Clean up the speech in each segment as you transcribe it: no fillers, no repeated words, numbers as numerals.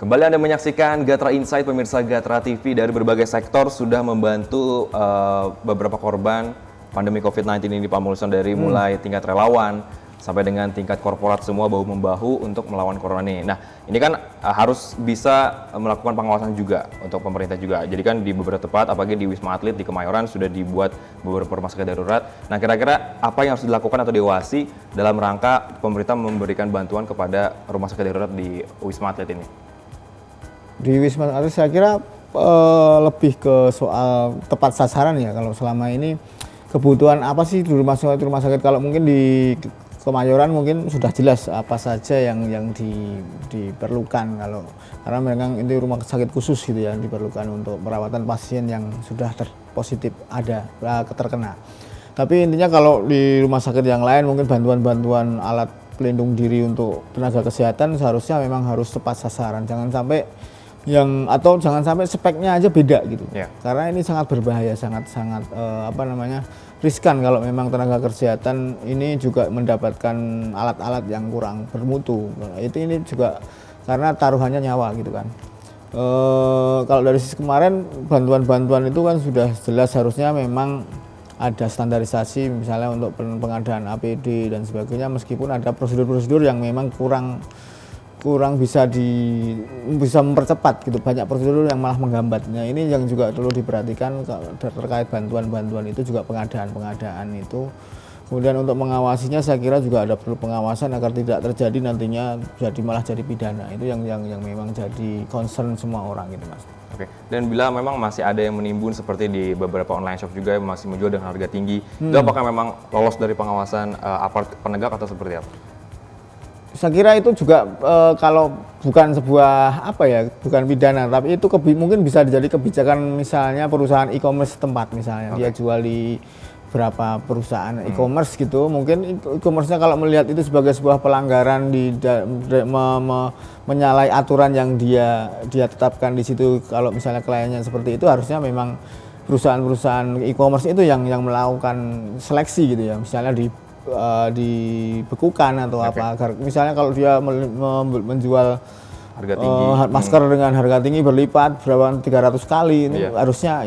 Kembali Anda menyaksikan Gatra Insight, pemirsa Gatra TV. Dari berbagai sektor sudah membantu beberapa korban pandemi COVID-19 ini, Pak Mulson, dari mulai tingkat relawan sampai dengan tingkat korporat, semua bahu-membahu untuk melawan corona ini. Nah, ini kan harus bisa melakukan pengawasan juga untuk pemerintah juga. Jadi kan di beberapa tempat, apalagi di Wisma Atlet di Kemayoran sudah dibuat beberapa rumah sakit darurat. Nah, kira-kira apa yang harus dilakukan atau diawasi dalam rangka pemerintah memberikan bantuan kepada rumah sakit darurat di Wisma Atlet ini? Di Wisma Atlet saya kira lebih ke soal tepat sasaran ya. Kalau selama ini kebutuhan apa sih di rumah sakit, kalau mungkin di Kemayoran mungkin sudah jelas apa saja yang diperlukan, karena memang ini rumah sakit khusus gitu ya, yang diperlukan untuk perawatan pasien yang sudah positif terkena. Tapi intinya kalau di rumah sakit yang lain mungkin bantuan-bantuan alat pelindung diri untuk tenaga kesehatan seharusnya memang harus tepat sasaran. Jangan sampai speknya aja beda gitu. Karena ini sangat berbahaya, sangat riskan kalau memang tenaga kesehatan ini juga mendapatkan alat-alat yang kurang bermutu. Ini juga karena taruhannya nyawa gitu kan. Kalau dari sisi kemarin bantuan-bantuan itu kan sudah jelas harusnya memang ada standarisasi, misalnya untuk pengadaan APD dan sebagainya, meskipun ada prosedur-prosedur yang memang kurang bisa mempercepat gitu, banyak prosedur yang malah menghambatnya. Ini yang juga perlu diperhatikan terkait bantuan-bantuan itu, juga pengadaan itu. Kemudian untuk mengawasinya saya kira juga ada perlu pengawasan agar tidak terjadi nantinya malah jadi pidana. Itu yang memang jadi concern semua orang gitu, Mas. Oke. Dan bila memang masih ada yang menimbun seperti di beberapa online shop juga yang masih menjual dengan harga tinggi, itu apakah memang lolos dari pengawasan aparat penegak atau seperti apa? Saya kira itu juga kalau bukan sebuah bukan pidana, tapi itu mungkin bisa jadi kebijakan, misalnya perusahaan e-commerce setempat, misalnya dia jual di berapa perusahaan e-commerce gitu, mungkin e-commerce-nya kalau melihat itu sebagai sebuah pelanggaran menyalahi aturan yang dia tetapkan di situ, kalau misalnya kliennya seperti itu, harusnya memang perusahaan e-commerce itu yang melakukan seleksi gitu ya, misalnya dibekukan atau apa, agar misalnya kalau dia menjual harga tinggi masker dengan harga tinggi berlipat berapa 300 kali, ini harusnya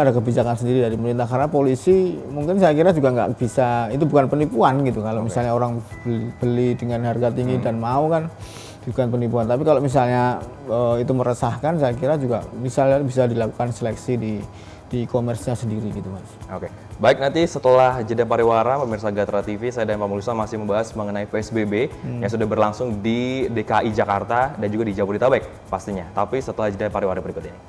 ada kebijakan sendiri dari pemerintah, karena polisi mungkin saya kira juga nggak bisa, itu bukan penipuan gitu kalau misalnya orang beli dengan harga tinggi dan mau, kan bukan penipuan. Tapi kalau misalnya itu meresahkan, saya kira juga misalnya bisa dilakukan seleksi di e-commerce-nya sendiri gitu, Mas. Oke. Baik, nanti setelah jeda pariwara, pemirsa Gatra TV, saya dan Pak Mulson masih membahas mengenai PSBB yang sudah berlangsung di DKI Jakarta dan juga di Jabodetabek pastinya. Tapi setelah jeda pariwara berikut ini.